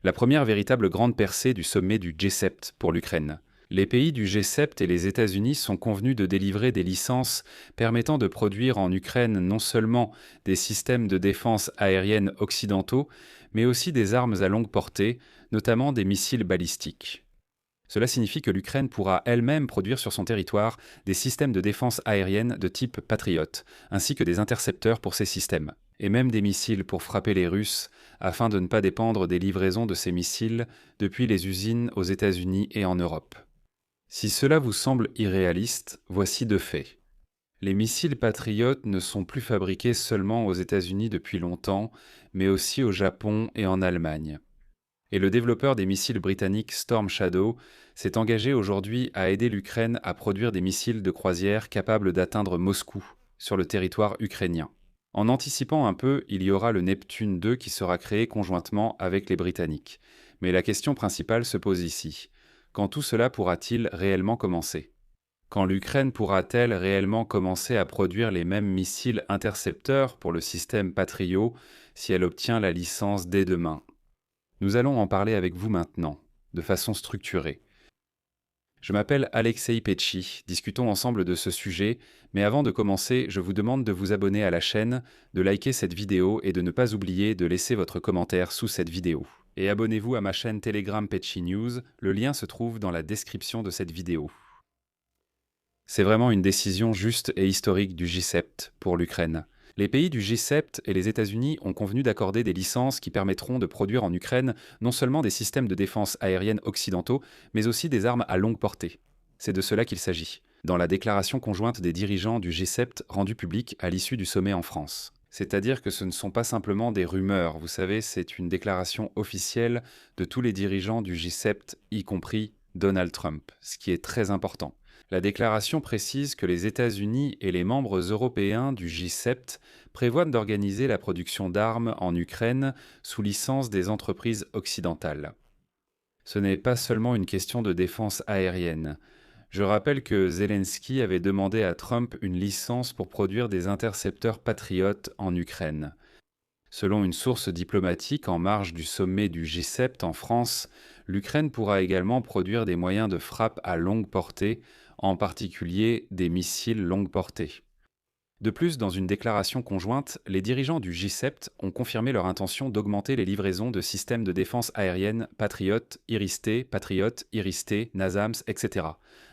La première véritable grande percée du sommet du G7 pour l'Ukraine. Les pays du G7 et les États-Unis sont convenus de délivrer des licences permettant de produire en Ukraine non seulement des systèmes de défense aérienne occidentaux, mais aussi des armes à longue portée, notamment des missiles balistiques. Cela signifie que l'Ukraine pourra elle-même produire sur son territoire des systèmes de défense aérienne de type Patriot, ainsi que des intercepteurs pour ces systèmes, et même des missiles pour frapper les Russes, afin de ne pas dépendre des livraisons de ces missiles depuis les usines aux États-Unis et en Europe. Si cela vous semble irréaliste, voici deux faits. Les missiles Patriot ne sont plus fabriqués seulement aux États-Unis depuis longtemps, mais aussi au Japon et en Allemagne. Et le développeur des missiles britanniques Storm Shadow s'est engagé aujourd'hui à aider l'Ukraine à produire des missiles de croisière capables d'atteindre Moscou, sur le territoire ukrainien. En anticipant un peu, il y aura le Neptune 2 qui sera créé conjointement avec les Britanniques. Mais la question principale se pose ici. Quand tout cela pourra-t-il réellement commencer ? Quand l'Ukraine pourra-t-elle réellement commencer à produire les mêmes missiles intercepteurs pour le système Patriot si elle obtient la licence dès demain ? Nous allons en parler avec vous maintenant, de façon structurée. Je m'appelle Alexei Petchi, discutons ensemble de ce sujet, mais avant de commencer, je vous demande de vous abonner à la chaîne, de liker cette vidéo et de ne pas oublier de laisser votre commentaire sous cette vidéo. Et abonnez-vous à ma chaîne Telegram Petchi News, le lien se trouve dans la description de cette vidéo. C'est vraiment une décision juste et historique du G7 pour l'Ukraine. Les pays du G7 et les États-Unis ont convenu d'accorder des licences qui permettront de produire en Ukraine non seulement des systèmes de défense aérienne occidentaux, mais aussi des armes à longue portée. C'est de cela qu'il s'agit, dans la déclaration conjointe des dirigeants du G7 rendue publique à l'issue du sommet en France. C'est-à-dire que ce ne sont pas simplement des rumeurs, vous savez, c'est une déclaration officielle de tous les dirigeants du G7, y compris Donald Trump, ce qui est très important. La déclaration précise que les États-Unis et les membres européens du G7 prévoient d'organiser la production d'armes en Ukraine sous licence des entreprises occidentales. Ce n'est pas seulement une question de défense aérienne. Je rappelle que Zelensky avait demandé à Trump une licence pour produire des intercepteurs patriotes en Ukraine. Selon une source diplomatique en marge du sommet du G7 en France, l'Ukraine pourra également produire des moyens de frappe à longue portée, en particulier des missiles longue portée. De plus, dans une déclaration conjointe, les dirigeants du G7 ont confirmé leur intention d'augmenter les livraisons de systèmes de défense aérienne Patriot, Iris-T, NASAMS, etc.,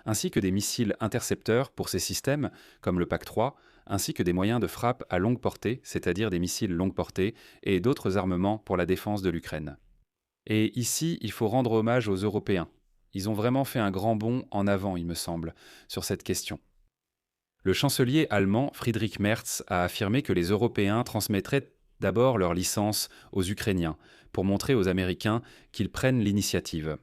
ainsi que des missiles intercepteurs pour ces systèmes, comme le PAC-3, ainsi que des moyens de frappe à longue portée, c'est-à-dire des missiles longue portée, et d'autres armements pour la défense de l'Ukraine. Et ici, il faut rendre hommage aux Européens. Ils ont vraiment fait un grand bond en avant, il me semble, sur cette question. Le chancelier allemand Friedrich Merz a affirmé que les Européens transmettraient d'abord leur licence aux Ukrainiens, pour montrer aux Américains qu'ils prennent l'initiative.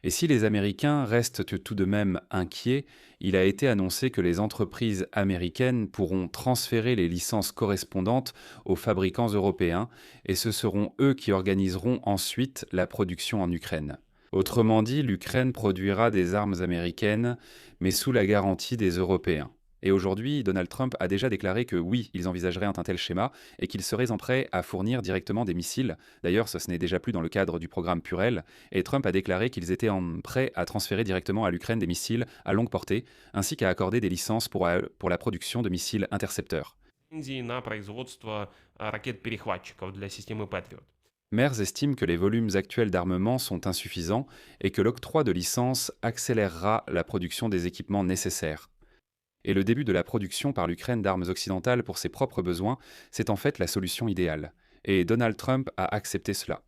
Et si les Américains restent tout de même inquiets, il a été annoncé que les entreprises américaines pourront transférer les licences correspondantes aux fabricants européens, et ce seront eux qui organiseront ensuite la production en Ukraine. Autrement dit, l'Ukraine produira des armes américaines, mais sous la garantie des Européens. Et aujourd'hui, Donald Trump a déjà déclaré que oui, ils envisageraient un tel schéma et qu'ils seraient prêts à fournir directement des missiles. D'ailleurs, ce n'est déjà plus dans le cadre du programme Purell. Et Trump a déclaré qu'ils étaient prêts à transférer directement à l'Ukraine des missiles à longue portée, ainsi qu'à accorder des licences pour la production de missiles intercepteurs. Лицензии на производство ракет-перехватчиков для системы Patriot. Merz estime que les volumes actuels d'armement sont insuffisants et que l'octroi de licences accélérera la production des équipements nécessaires. Et le début de la production par l'Ukraine d'armes occidentales pour ses propres besoins, c'est en fait la solution idéale. Et Donald Trump a accepté cela.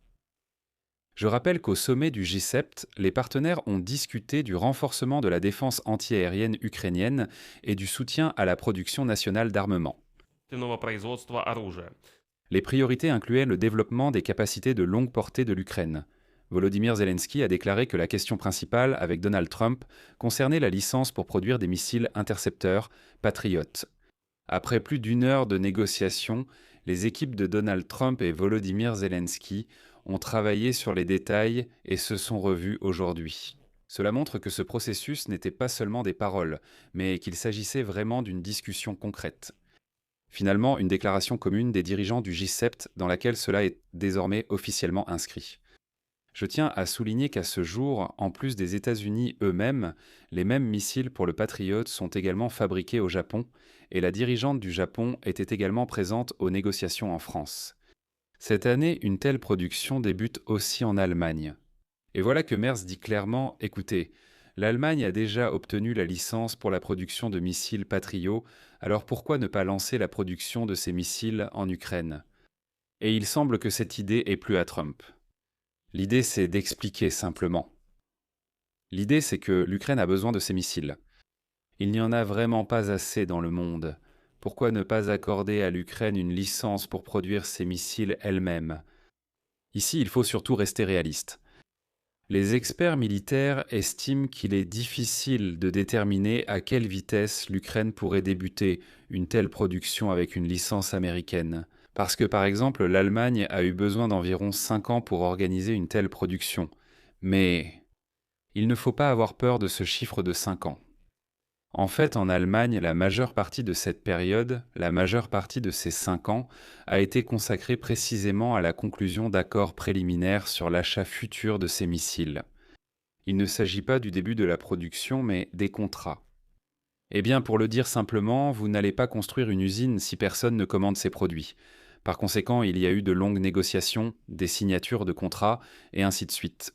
Je rappelle qu'au sommet du G7, les partenaires ont discuté du renforcement de la défense antiaérienne ukrainienne et du soutien à la production nationale d'armement. Производства оружия. Les priorités incluaient le développement des capacités de longue portée de l'Ukraine. Volodymyr Zelensky a déclaré que la question principale, avec Donald Trump, concernait la licence pour produire des missiles intercepteurs Patriot. Après plus d'une heure de négociations, les équipes de Donald Trump et Volodymyr Zelensky ont travaillé sur les détails et se sont revues aujourd'hui. Cela montre que ce processus n'était pas seulement des paroles, mais qu'il s'agissait vraiment d'une discussion concrète. Finalement, une déclaration commune des dirigeants du G7 dans laquelle cela est désormais officiellement inscrit. Je tiens à souligner qu'à ce jour, en plus des États-Unis eux-mêmes, les mêmes missiles pour le Patriot sont également fabriqués au Japon, et la dirigeante du Japon était également présente aux négociations en France. Cette année, une telle production débute aussi en Allemagne. Et voilà que Merz dit clairement, écoutez, l'Allemagne a déjà obtenu la licence pour la production de missiles Patriot, alors pourquoi ne pas lancer la production de ces missiles en Ukraine? Et il semble que cette idée ait plu à Trump. L'idée, c'est d'expliquer simplement. L'idée, c'est que l'Ukraine a besoin de ces missiles. Il n'y en a vraiment pas assez dans le monde. Pourquoi ne pas accorder à l'Ukraine une licence pour produire ces missiles elle-même? Ici, il faut surtout rester réaliste. Les experts militaires estiment qu'il est difficile de déterminer à quelle vitesse l'Ukraine pourrait débuter une telle production avec une licence américaine. Parce que par exemple, l'Allemagne a eu besoin d'environ 5 ans pour organiser une telle production. Mais il ne faut pas avoir peur de ce chiffre de 5 ans. En fait, en Allemagne, la majeure partie de cette période, la majeure partie de ces 5 ans, a été consacrée précisément à la conclusion d'accords préliminaires sur l'achat futur de ces missiles. Il ne s'agit pas du début de la production, mais des contrats. Eh bien, pour le dire simplement, vous n'allez pas construire une usine si personne ne commande ces produits. Par conséquent, il y a eu de longues négociations, des signatures de contrats, et ainsi de suite.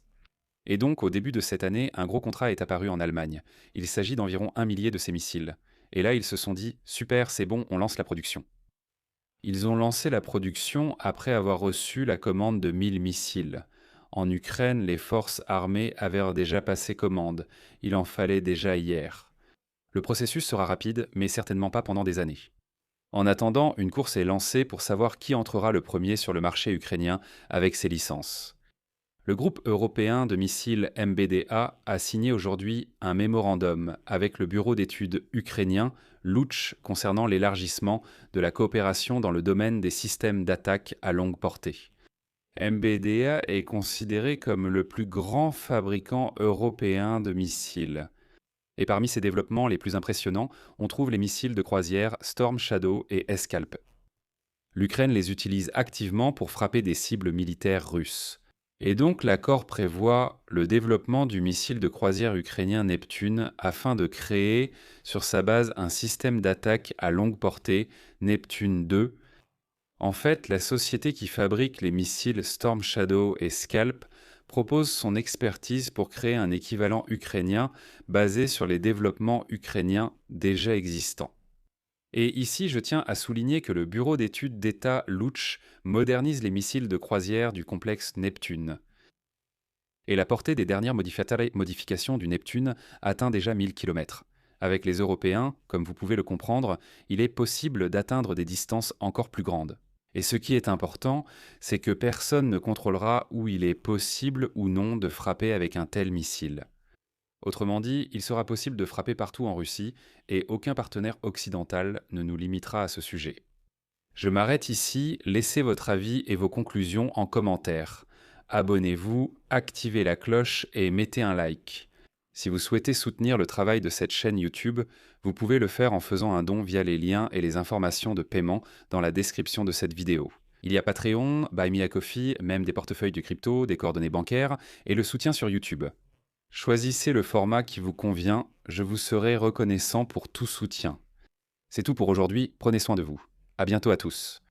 Et donc, au début de cette année, un gros contrat est apparu en Allemagne. Il s'agit d'environ 1 millier de ces missiles. Et là, ils se sont dit « Super, c'est bon, on lance la production ». Ils ont lancé la production après avoir reçu la commande de 1000 missiles. En Ukraine, les forces armées avaient déjà passé commande. Il en fallait déjà hier. Le processus sera rapide, mais certainement pas pendant des années. En attendant, une course est lancée pour savoir qui entrera le premier sur le marché ukrainien avec ses licences. Le groupe européen de missiles MBDA a signé aujourd'hui un mémorandum avec le bureau d'études ukrainien Luch concernant l'élargissement de la coopération dans le domaine des systèmes d'attaque à longue portée. MBDA est considéré comme le plus grand fabricant européen de missiles. Et parmi ces développements les plus impressionnants, on trouve les missiles de croisière Storm Shadow et Escalp. L'Ukraine les utilise activement pour frapper des cibles militaires russes. Et donc l'accord prévoit le développement du missile de croisière ukrainien Neptune afin de créer sur sa base un système d'attaque à longue portée, Neptune 2. En fait, la société qui fabrique les missiles Storm Shadow et Scalp propose son expertise pour créer un équivalent ukrainien basé sur les développements ukrainiens déjà existants. Et ici, je tiens à souligner que le bureau d'études d'État Luch modernise les missiles de croisière du complexe Neptune. Et la portée des dernières modifications du Neptune atteint déjà 1000 km. Avec les Européens, comme vous pouvez le comprendre, il est possible d'atteindre des distances encore plus grandes. Et ce qui est important, c'est que personne ne contrôlera où il est possible ou non de frapper avec un tel missile. Autrement dit, il sera possible de frapper partout en Russie et aucun partenaire occidental ne nous limitera à ce sujet. Je m'arrête ici, laissez votre avis et vos conclusions en commentaire. Abonnez-vous, activez la cloche et mettez un like. Si vous souhaitez soutenir le travail de cette chaîne YouTube, vous pouvez le faire en faisant un don via les liens et les informations de paiement dans la description de cette vidéo. Il y a Patreon, Buy Me a Coffee, même des portefeuilles de crypto, des coordonnées bancaires et le soutien sur YouTube. Choisissez le format qui vous convient, je vous serai reconnaissant pour tout soutien. C'est tout pour aujourd'hui, prenez soin de vous. À bientôt à tous.